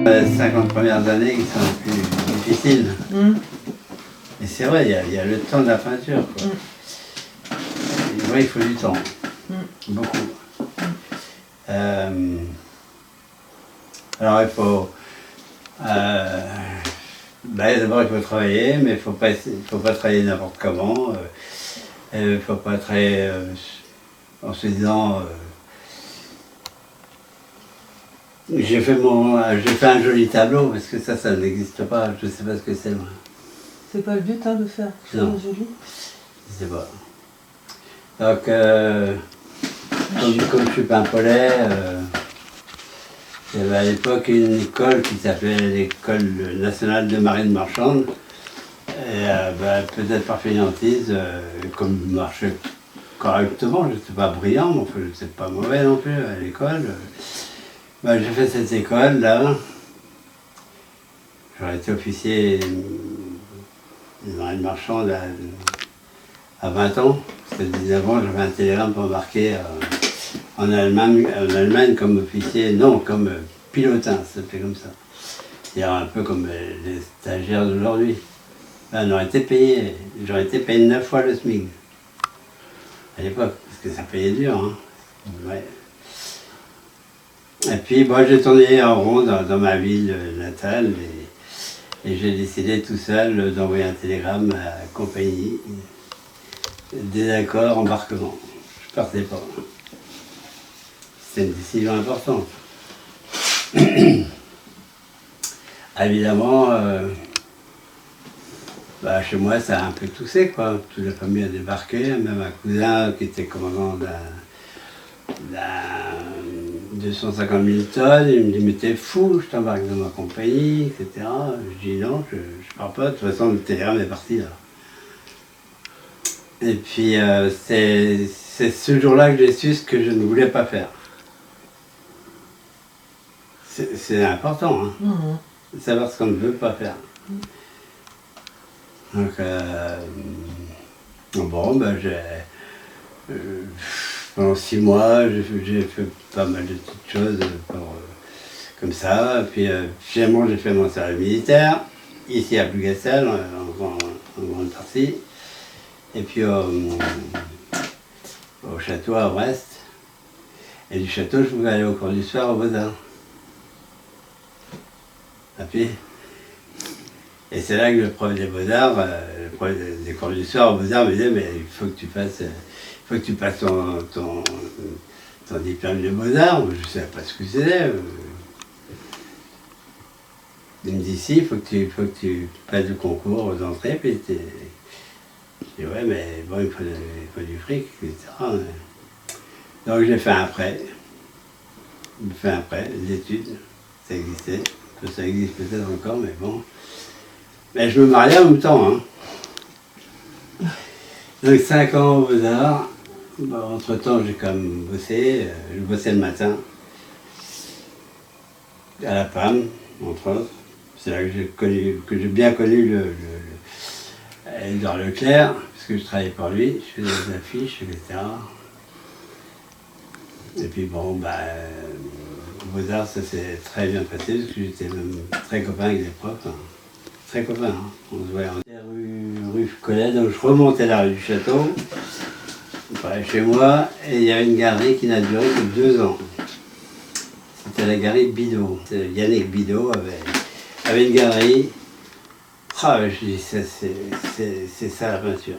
Les 50 premières années qui sont les plus difficiles. Et c'est vrai, il y a le temps de la peinture, quoi. C'est vrai, il faut du temps. Beaucoup. Alors il faut... d'abord il faut travailler, mais il faut pas travailler n'importe comment. Il ne faut pas travailler en se disant... j'ai fait un joli tableau, parce que ça n'existe pas, je ne sais pas ce que c'est, moi. C'est pas le but, hein, de faire Non. joli. Je sais pas. Donc, comme je suis peinpolet, il y avait à l'époque une école qui s'appelait l'École nationale de marine marchande. Et peut-être par fainéantise, comme je marchais correctement, je n'étais pas brillant, mais enfin, je n'étais pas mauvais non plus à l'école. J'ai fait cette école là. J'aurais été officier de marine marchande à 20 ans. Parce que 19 ans, j'avais un télégramme pour embarquer en Allemagne comme officier, non, comme pilotin, ça s'appelait comme ça. C'est-à-dire un peu comme les stagiaires d'aujourd'hui. On aurait été payé, j'aurais été payé 9 fois le SMIC. À l'époque, parce que ça payait dur. Hein. Ouais. Et puis moi j'ai tourné en rond dans ma ville natale et j'ai décidé tout seul d'envoyer un télégramme à la compagnie. Désaccord, embarquement. Je partais pas. C'était une décision importante. Évidemment, chez moi ça a un peu toussé, quoi. Toute la famille a débarqué, même un cousin qui était commandant d'un 250 000 tonnes, il me dit mais t'es fou, je t'embarque dans ma compagnie, etc. Je dis non, je pars pas, de toute façon le télégramme est parti là. Et puis c'est ce jour-là que j'ai su ce que je ne voulais pas faire. C'est important, hein, de savoir ce qu'on ne veut pas faire. Donc pendant 6 mois, j'ai fait pas mal de petites choses comme ça. Puis finalement, j'ai fait mon service militaire, ici à Plougastel, en grande partie. Et puis au château à Brest. Et du château, je pouvais aller au cours du soir au Beaux-Arts. À pied. Et c'est là que le prof des Beaux-Arts, le prof des cours du soir au Beaux-Arts me disait mais il faut que tu passes ton diplôme de Beaux-Arts. Je ne savais pas ce que c'était. Il me dit si, il faut que tu passes le concours aux entrées. Puis je dis ouais, mais bon, il faut du fric, etc. Donc j'ai fait un prêt. J'ai fait un prêt, des études. Ça existait. Ça existe peut-être encore, mais bon. Mais je me mariais en même temps. Hein. Donc 5 ans aux Beaux-Arts. Entre-temps, j'ai quand même bossé. Je bossais le matin. À la PAM, entre autres. C'est là que j'ai bien connu Édouard Leclerc, parce que je travaillais pour lui, je faisais des affiches, etc. Et puis bon, Beaux-Arts, ça s'est très bien passé, parce que j'étais même très copain avec les profs. Hein. Très copain, hein. On se voyait rue Collet, donc je remontais la rue du Château, chez moi, et il y avait une galerie qui n'a duré que 2 ans. C'était la galerie Bidot. Yannick Bidot avait une galerie. Je dis, c'est ça la peinture.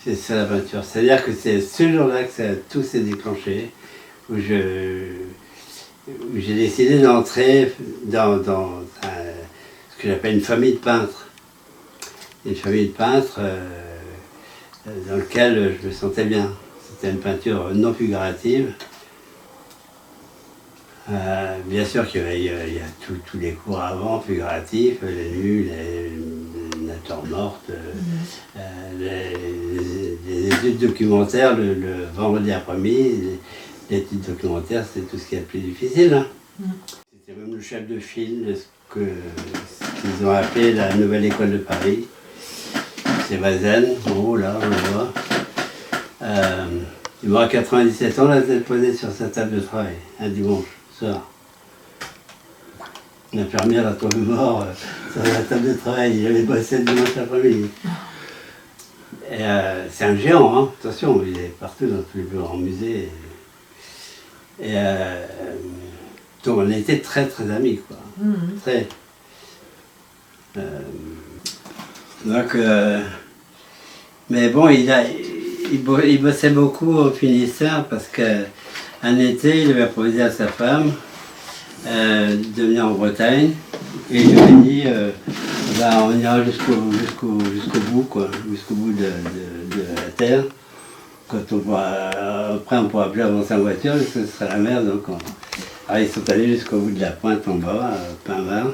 C'est ça la peinture. C'est-à-dire que c'est ce jour-là que tout s'est déclenché, où j'ai décidé d'entrer dans ce que j'appelle une famille de peintres. Une famille de peintres dans laquelle je me sentais bien. C'était une peinture non figurative. Bien sûr qu'il y a tous les cours avant, figuratifs, les nus, les natures mortes, les études documentaires le vendredi après-midi. Les études documentaires, c'est tout ce qui est le plus difficile. Hein. C'était même le chef de file de ce qu'ils ont appelé la Nouvelle École de Paris. C'est Bazaine, en haut là, on le voit. Il aura 97 ans, là, d'être posé sur sa table de travail, un dimanche soir. L'infirmière a trouvé mort sur la table de travail. Il avait bossé le dimanche après-midi. Et c'est un géant, hein. Attention, il est partout dans tous les plus grands musées. Et donc on était très très amis, quoi. Très. Donc, mais bon, il bossait beaucoup au Finistère parce qu'un été, il avait proposé à sa femme de venir en Bretagne et il lui a dit on ira jusqu'au bout, quoi, jusqu'au bout de la terre. Quand après on pourra plus avancer en voiture, parce que ce sera la mer. Donc alors ils sont allés jusqu'au bout de la pointe en bas, à Pinvar.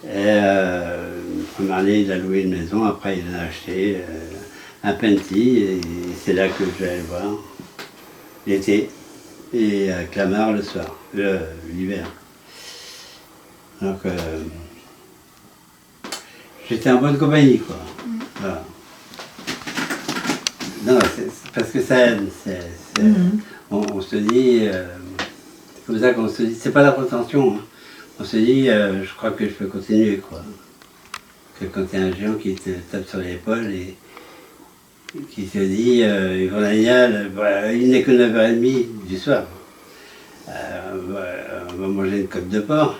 Et première année, il a loué une maison, après il en a acheté un Penty, et c'est là que je vais aller voir l'été, et à Clamart le soir, l'hiver. Donc j'étais en bonne compagnie, quoi. Voilà. Non, c'est parce que ça aide. On se dit, c'est comme ça qu'on se dit, c'est pas la prétention. Hein. On se dit, je crois que je peux continuer, quoi. Que quand il y a un géant qui te tape sur l'épaule et qui te dit, Yvan Daniel, il n'est que 9h30 du soir. On va manger une côte de porc.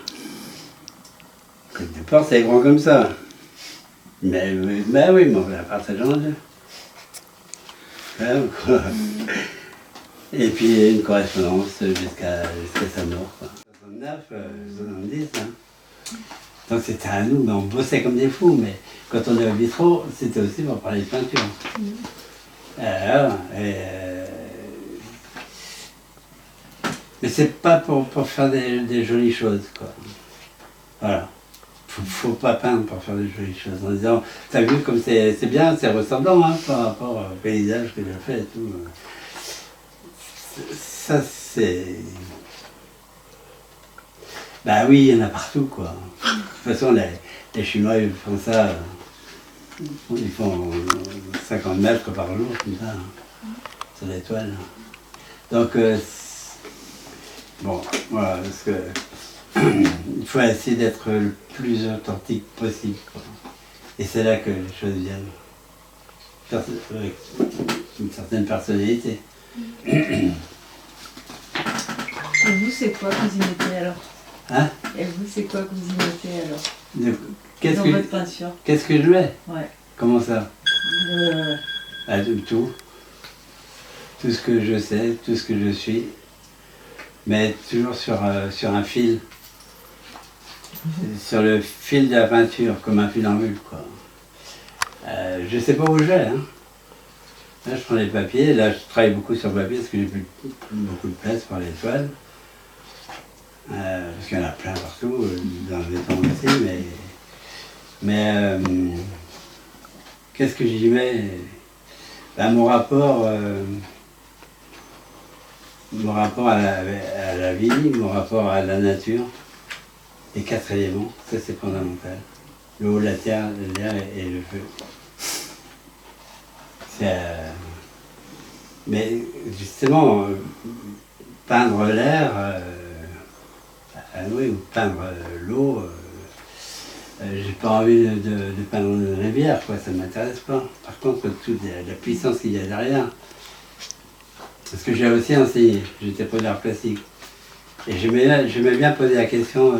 Une côte de porc, c'est grand comme ça. Mais oui, mais on va la partager en deux. Et puis une correspondance jusqu'à sa mort, quoi. 69, 70, hein. Donc c'était à nous, mais on bossait comme des fous, mais quand on est au bistrot, c'était aussi pour parler de peinture. Mais c'est pas pour faire des jolies choses, quoi. Voilà. Faut pas peindre pour faire des jolies choses. En disant, t'as vu comme c'est bien, c'est ressemblant, hein, par rapport au paysage que j'ai fait et tout. Ça, c'est... Bah oui, il y en a partout, quoi. De toute façon, les Chinois, ils font ça, ils font 50 mètres par jour, comme ça, hein, sur les toiles. Donc, bon, voilà, parce que il faut essayer d'être le plus authentique possible, quoi. Et c'est là que les choses viennent. Avec une certaine personnalité. Et vous, c'est quoi que vous y mettez alors? Hein? Et vous, c'est quoi que vous y mettez alors? Qu'est-ce Dans que, votre peinture? qu'est-ce que je mets? Ouais. Comment ça? Tout. Tout ce que je sais, tout ce que je suis. Mais toujours sur un fil. Sur le fil de la peinture, comme un fil en bulle, quoi. Je sais pas où je vais, hein. Là, je prends les papiers. Là, je travaille beaucoup sur le papier parce que j'ai plus beaucoup de place pour les toiles. Parce qu'il y en a plein partout, dans le béton aussi, mais qu'est-ce que j'y mets? Ben, mon rapport à la vie, mon rapport à la nature, les 4 éléments, ça c'est fondamental. L'eau, la terre, l'air et le feu. Mais justement, peindre l'air, oui, ou peindre l'eau, j'ai pas envie de peindre une rivière, quoi, ça ne m'intéresse pas. Par contre, toute la puissance qu'il y a derrière, parce que j'ai aussi enseigné, j'étais prof d'art plastique. Et j'aimais bien poser la question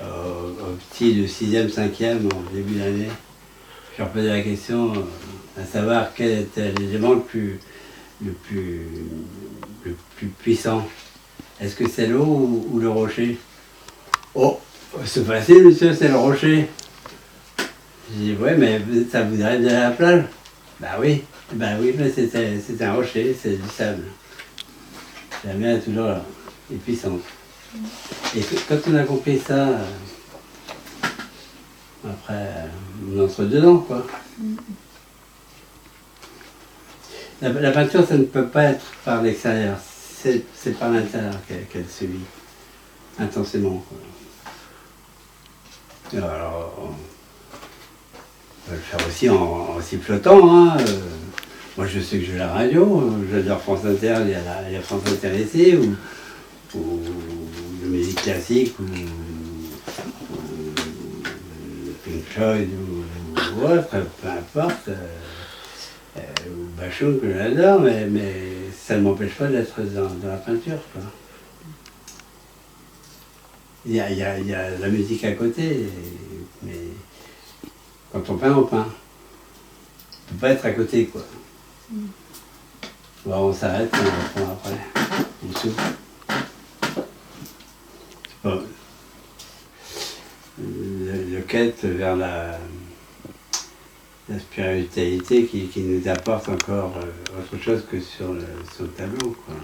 aux petits de 6e, 5e, en début d'année. Je leur posais la question à savoir quel était l'élément le plus puissant. Est-ce que c'est l'eau ou le rocher? Oh, c'est facile, monsieur, c'est le rocher. J'ai dit, ouais, mais ça vous arrive d'aller à la plage? Bah oui, mais c'est un rocher, c'est du sable. La mer est toujours là, et puissante. Et quand on a compris ça, après, on entre dedans, quoi. La peinture, ça ne peut pas être par l'extérieur, c'est par l'intérieur qu'elle se vit, intensément, quoi. Alors, on peut le faire aussi en sifflotant, hein. Moi, je sais que je vais à la radio, j'adore France Inter, il y a France Inter ici, ou de musique classique, ou Freud ou autre, peu importe, ou Bachung que j'adore, mais ça ne m'empêche pas d'être dans la peinture, quoi. Il y a la musique à côté, mais quand on peint, on peint. On ne peut pas être à côté, quoi. Bon, on s'arrête, on reprend après. On souffle. Bon. Le quête vers la spiritualité qui nous apporte encore autre chose que sur le tableau, quoi.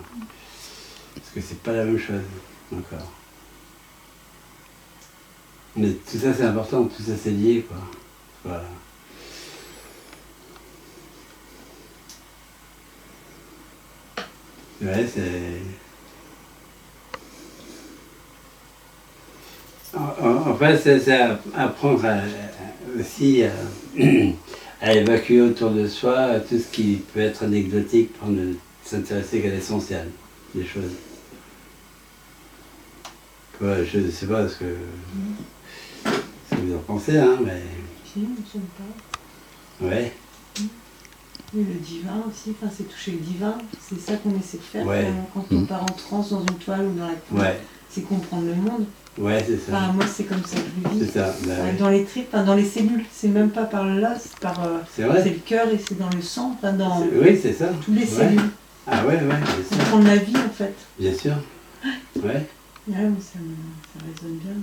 Parce que c'est pas la même chose, encore. Mais tout ça c'est important, tout ça c'est lié, quoi. Voilà. Ouais, c'est... En fait, c'est apprendre aussi à évacuer autour de soi tout ce qui peut être anecdotique pour ne s'intéresser qu'à l'essentiel des choses. Quoi, je ne sais pas ce que vous en pensez, hein, mais... Si, je ne pas. Ouais. Oui, le divin aussi, enfin, c'est toucher le divin, c'est ça qu'on essaie de faire Ouais. quand on part en transe dans une toile ou dans la toile. Ouais. C'est comprendre le monde. Ouais, c'est ça. Enfin, moi, c'est comme ça que je le vis. C'est ça. Bah, ouais. Dans les tripes, dans les cellules, c'est même pas par là, c'est par. C'est vrai. C'est le cœur et c'est dans le sang, enfin, dans Oui, c'est ça. toutes les Ouais. cellules. Ah ouais, bien sûr. Comprendre la vie, en fait. Bien sûr. Ouais. Ouais, mais ça résonne bien.